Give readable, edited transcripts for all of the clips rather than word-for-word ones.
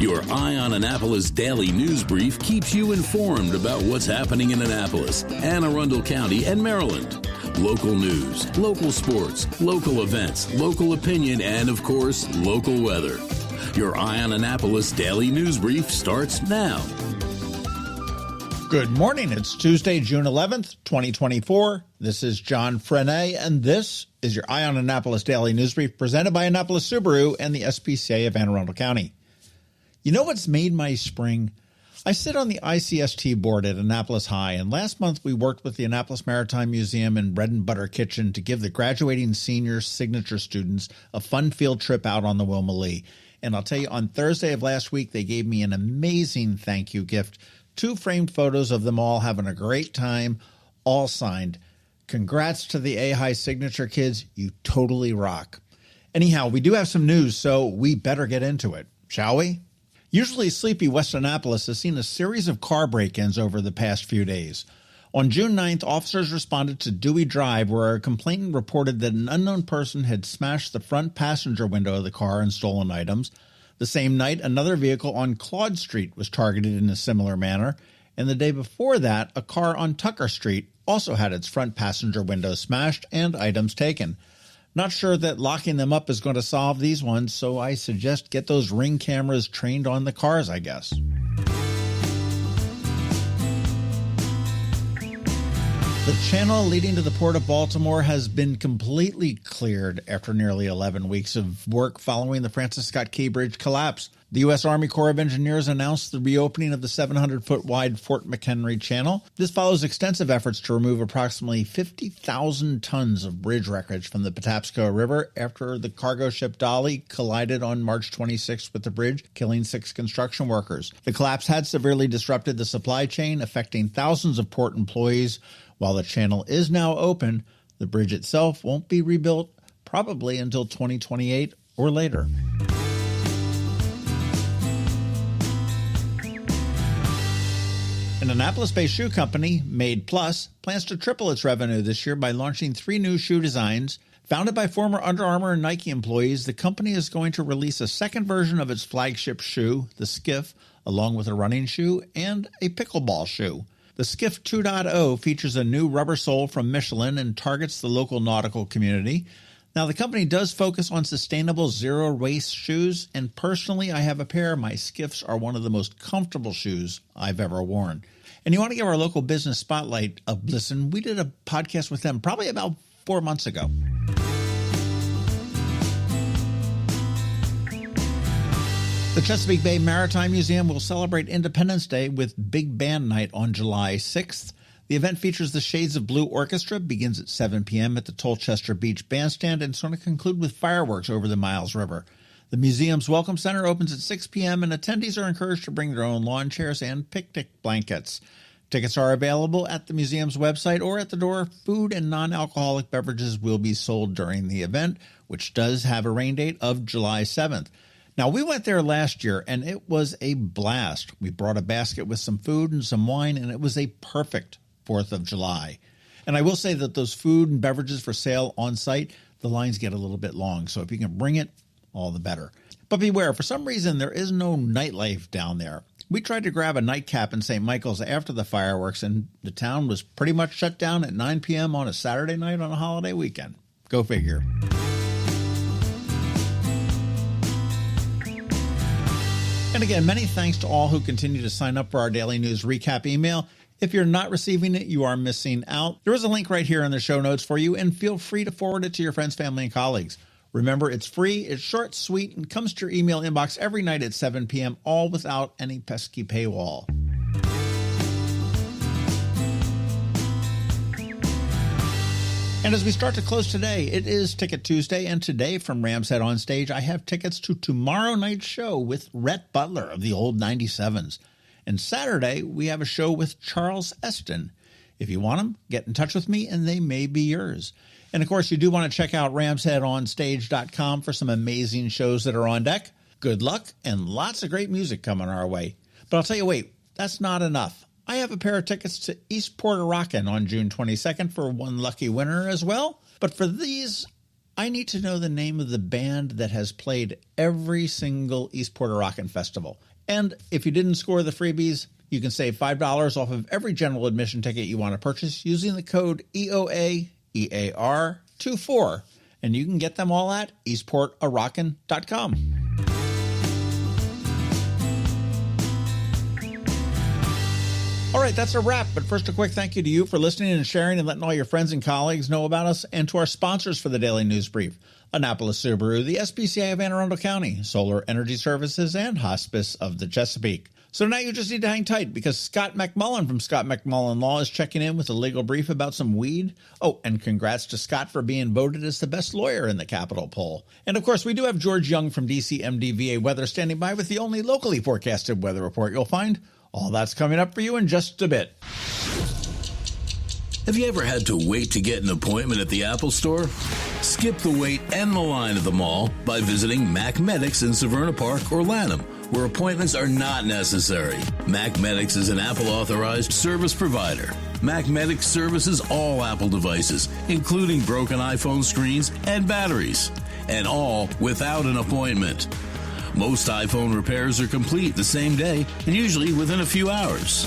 Your Eye on Annapolis daily news brief keeps you informed about what's happening in Annapolis, Anne Arundel County, and Maryland. Local news, local sports, local events, local opinion, and, of course, local weather. Your Eye on Annapolis daily news brief starts now. Good morning. It's Tuesday, June 11th, 2024. This is John Frenaye, and this is your Eye on Annapolis daily news brief presented by Annapolis Subaru and the SPCA of Anne Arundel County. You know what's made my spring? I sit on the ICST board at Annapolis High, and last month we worked with the Annapolis Maritime Museum and Bread and Butter Kitchen to give the graduating senior signature students a fun field trip out on the Wilma Lee. And I'll tell you, on Thursday of last week, they gave me an amazing thank you gift. 2 framed photos of them all having a great time, all signed. Congrats to the A-High signature kids. You totally rock. Anyhow, we do have some news, so we better get into it, shall we? Usually sleepy West Annapolis has seen a series of car break-ins over the past few days. On June 9th, officers responded to Dewey Drive, where a complainant reported that an unknown person had smashed the front passenger window of the car and stolen items. The same night, another vehicle on Claude Street was targeted in a similar manner, and the day before that, a car on Tucker Street also had its front passenger window smashed and items taken. Not sure that locking them up is going to solve these ones, so I suggest get those Ring cameras trained on the cars, I guess. The channel leading to the Port of Baltimore has been completely cleared after nearly 11 weeks of work following the Francis Scott Key Bridge collapse. The U.S. Army Corps of Engineers announced the reopening of the 700-foot-wide Fort McHenry Channel. This follows extensive efforts to remove approximately 50,000 tons of bridge wreckage from the Patapsco River after the cargo ship Dolly collided on March 26th with the bridge, killing 6 construction workers. The collapse had severely disrupted the supply chain, affecting thousands of port employees. While the channel is now open, the bridge itself won't be rebuilt probably until 2028 or later. An Annapolis-based shoe company, Made Plus, plans to triple its revenue this year by launching 3 new shoe designs. Founded by former Under Armour and Nike employees, the company is going to release a second version of its flagship shoe, the Skiff, along with a running shoe and a pickleball shoe. The Skiff 2.0 features a new rubber sole from Michelin and targets the local nautical community. Now, the company does focus on sustainable zero-waste shoes, and personally, I have a pair. My Skiffs are one of the most comfortable shoes I've ever worn. And you want to give our local business spotlight a listen? We did a podcast with them probably about 4 months ago. The Chesapeake Bay Maritime Museum will celebrate Independence Day with Big Band Night on July 6th. The event features the Shades of Blue Orchestra, begins at 7 p.m. at the Tolchester Beach Bandstand, and is going to conclude with fireworks over the Miles River. The museum's Welcome Center opens at 6 p.m., and attendees are encouraged to bring their own lawn chairs and picnic blankets. Tickets are available at the museum's website or at the door. Food and non-alcoholic beverages will be sold during the event, which does have a rain date of July 7th. Now, we went there last year, and it was a blast. We brought a basket with some food and some wine, and it was a perfect 4th of July. And I will say that those food and beverages for sale on site, the lines get a little bit long. So if you can bring it, all the better. But beware, for some reason, there is no nightlife down there. We tried to grab a nightcap in St. Michael's after the fireworks, and the town was pretty much shut down at 9 p.m. on a Saturday night on a holiday weekend. Go figure. And again, many thanks to all who continue to sign up for our daily news recap email. If you're not receiving it, you are missing out. There is a link right here in the show notes for you, and feel free to forward it to your friends, family, and colleagues. Remember, it's free, it's short, sweet, and comes to your email inbox every night at 7 p.m., all without any pesky paywall. And as we start to close today, it is Ticket Tuesday, and today from Ram's Head on Stage, I have tickets to tomorrow night's show with Rhett Butler of the Old 97s. And Saturday, we have a show with Charles Eston. If you want them, get in touch with me, and they may be yours. And, of course, you do want to check out ramsheadonstage.com for some amazing shows that are on deck. Good luck, and lots of great music coming our way. But I'll tell you, wait, that's not enough. I have a pair of tickets to Eastport A Rockin on June 22nd for one lucky winner as well. But for these, I need to know the name of the band that has played every single Eastport A Rockin festival. And if you didn't score the freebies, you can save $5 off of every general admission ticket you want to purchase using the code EOAEAR24. And you can get them all at eastportarockin.com. All right, that's a wrap. But first, a quick thank you to you for listening and sharing and letting all your friends and colleagues know about us, and to our sponsors for the Daily News Brief, Annapolis Subaru, the SPCA of Anne Arundel County, Solar Energy Services, and Hospice of the Chesapeake. So now you just need to hang tight, because Scott MacMullan from Scott MacMullan Law is checking in with a legal brief about some weed. Oh, and congrats to Scott for being voted as the best lawyer in the Capitol poll. And of course, we do have George Young from DCMDVA Weather standing by with the only locally forecasted weather report you'll find. All that's coming up for you in just a bit. Have you ever had to wait to get an appointment at the Apple Store? Skip the wait and the line at the mall by visiting MacMedics in Severna Park or Lanham, where appointments are not necessary. MacMedics is an Apple-authorized service provider. MacMedics services all Apple devices, including broken iPhone screens and batteries, and all without an appointment. Most iPhone repairs are complete the same day and usually within a few hours.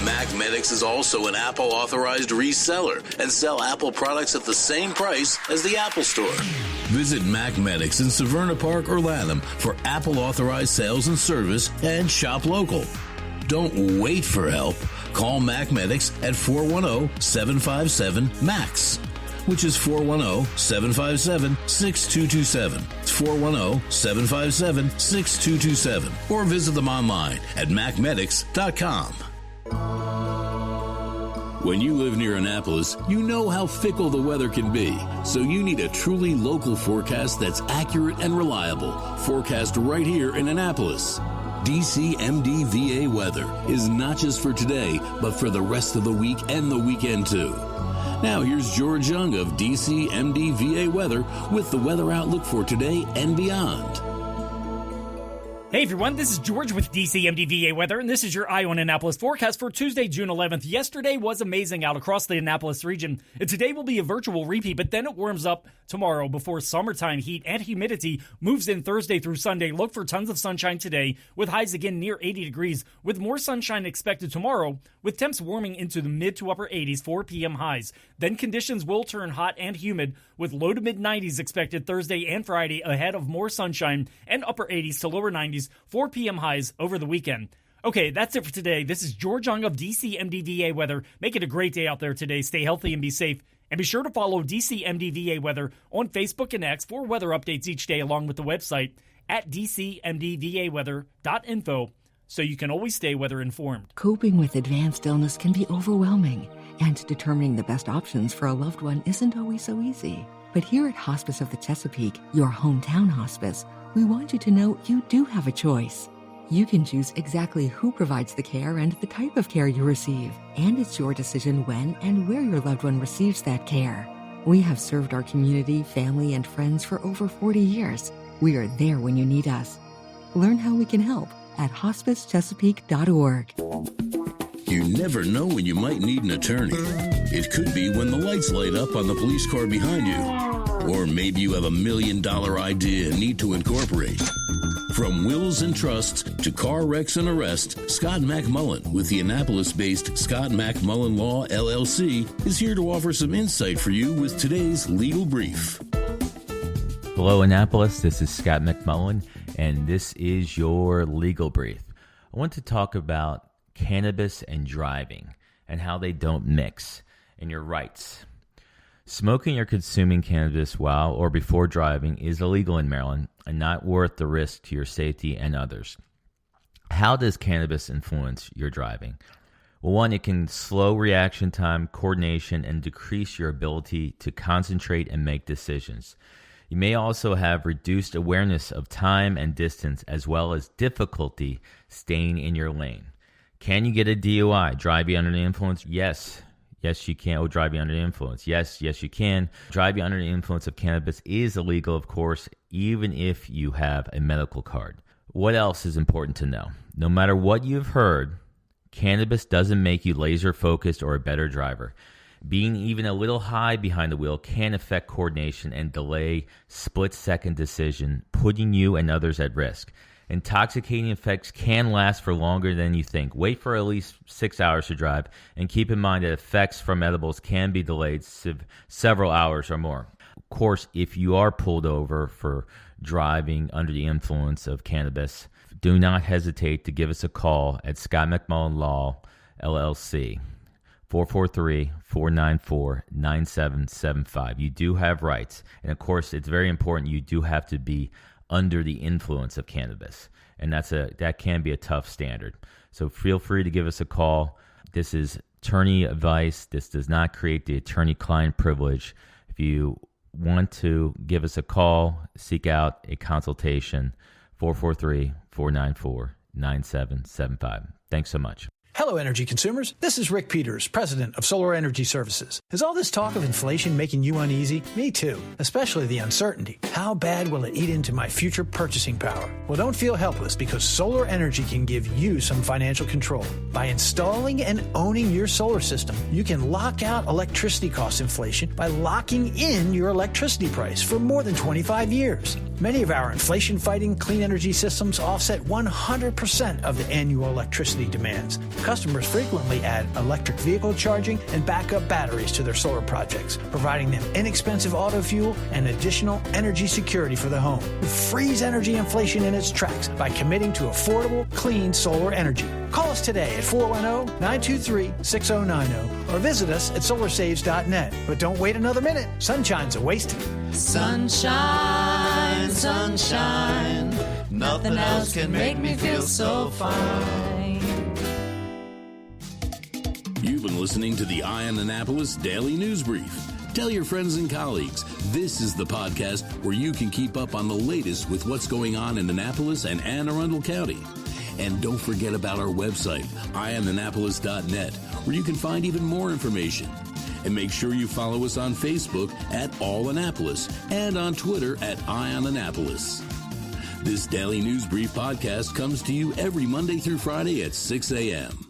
MacMedics is also an Apple-authorized reseller and sell Apple products at the same price as the Apple Store. Visit MacMedics in Severna Park or Lanham for Apple-authorized sales and service and shop local. Don't wait for help. Call MacMedics at 410-757-MAX. which is 410-757-6227. It's 410-757-6227. Or visit them online at macmedics.com. When you live near Annapolis, you know how fickle the weather can be. So you need a truly local forecast that's accurate and reliable. Forecast right here in Annapolis. DCMDVA weather is not just for today, but for the rest of the week and the weekend too. Now here's George Young of DCMDVA Weather with the weather outlook for today and beyond. Hey everyone, this is George with DCMDVA Weather, and this is your Eye on Annapolis forecast for Tuesday, June 11th. Yesterday was amazing out across the Annapolis region, and today will be a virtual repeat, but then it warms up tomorrow before summertime heat and humidity moves in Thursday through Sunday. Look for tons of sunshine today, with highs again near 80 degrees, with more sunshine expected tomorrow, with temps warming into the mid to upper 80s, 4 p.m. highs. Then conditions will turn hot and humid, with low to mid 90s expected Thursday and Friday ahead of more sunshine and upper 80s to lower 90s, 4 p.m. highs over the weekend. Okay, that's it for today. This is George Young of DCMDVA Weather. Make it a great day out there today. Stay healthy and be safe. And be sure to follow DCMDVA Weather on Facebook and X for weather updates each day, along with the website at dcmdvaweather.info, so you can always stay weather informed. Coping with advanced illness can be overwhelming, and determining the best options for a loved one isn't always so easy. But here at Hospice of the Chesapeake, your hometown hospice, we want you to know you do have a choice. You can choose exactly who provides the care and the type of care you receive, and it's your decision when and where your loved one receives that care. We have served our community, family, and friends for over 40 years. We are there when you need us. Learn how we can help at hospicechesapeake.org. You never know when you might need an attorney. It could be when the lights light up on the police car behind you. Or maybe you have $1 million idea and need to incorporate. From wills and trusts to car wrecks and arrests, Scott MacMullan with the Annapolis-based Scott MacMullan Law, LLC, is here to offer some insight for you with today's legal brief. Hello, Annapolis. This is Scott MacMullan, and this is your legal brief. I want to talk about cannabis and driving and how they don't mix and your rights. Smoking or consuming cannabis while or before driving is illegal in Maryland and not worth the risk to your safety and others. How does cannabis influence your driving? Well, one, it can slow reaction time, coordination, and decrease your ability to concentrate and make decisions. You may also have reduced awareness of time and distance, as well as difficulty staying in your lane. Can you get a DUI? Driving under the influence? Yes. Yes, you can. Oh, driving under the influence. Yes, you can. Driving under the influence of cannabis is illegal, of course, even if you have a medical card. What else is important to know? No matter what you've heard, cannabis doesn't make you laser focused or a better driver. Being even a little high behind the wheel can affect coordination and delay split-second decision, putting you and others at risk. Intoxicating effects can last for longer than you think. Wait for at least 6 hours to drive, and keep in mind that effects from edibles can be delayed several hours or more. Of course, if you are pulled over for driving under the influence of cannabis, do not hesitate to give us a call at Scott MacMullan Law, LLC, 443-494-9775. You do have rights. And, of course, it's very important you do have to be under the influence of cannabis, and that can be a tough standard. So feel free to give us a call. This is attorney advice. This does not create the attorney-client privilege. If you want to give us a call, seek out a consultation, 443-494-9775. Thanks so much. Hello, energy consumers. This is Rick Peters, president of Solar Energy Services. Is all this talk of inflation making you uneasy? Me too, especially the uncertainty. How bad will it eat into my future purchasing power? Well, don't feel helpless, because solar energy can give you some financial control. By installing and owning your solar system, you can lock out electricity cost inflation by locking in your electricity price for more than 25 years. Many of our inflation-fighting clean energy systems offset 100% of the annual electricity demands. Customers frequently add electric vehicle charging and backup batteries to their solar projects, providing them inexpensive auto fuel and additional energy security for the home. Freeze energy inflation in its tracks by committing to affordable, clean solar energy. Call us today at 410-923-6090 or visit us at solarsaves.net. But don't wait another minute. Sunshine's a wasted. Sunshine, sunshine, nothing else can make me feel so fine. You've been listening to the Eye on Annapolis Daily News Brief. Tell your friends and colleagues, this is the podcast where you can keep up on the latest with what's going on in Annapolis and Anne Arundel County. And don't forget about our website, eyeonannapolis.net, where you can find even more information. And make sure you follow us on Facebook at All Annapolis and on Twitter at Eye on Annapolis. This Daily News Brief podcast comes to you every Monday through Friday at 6 a.m.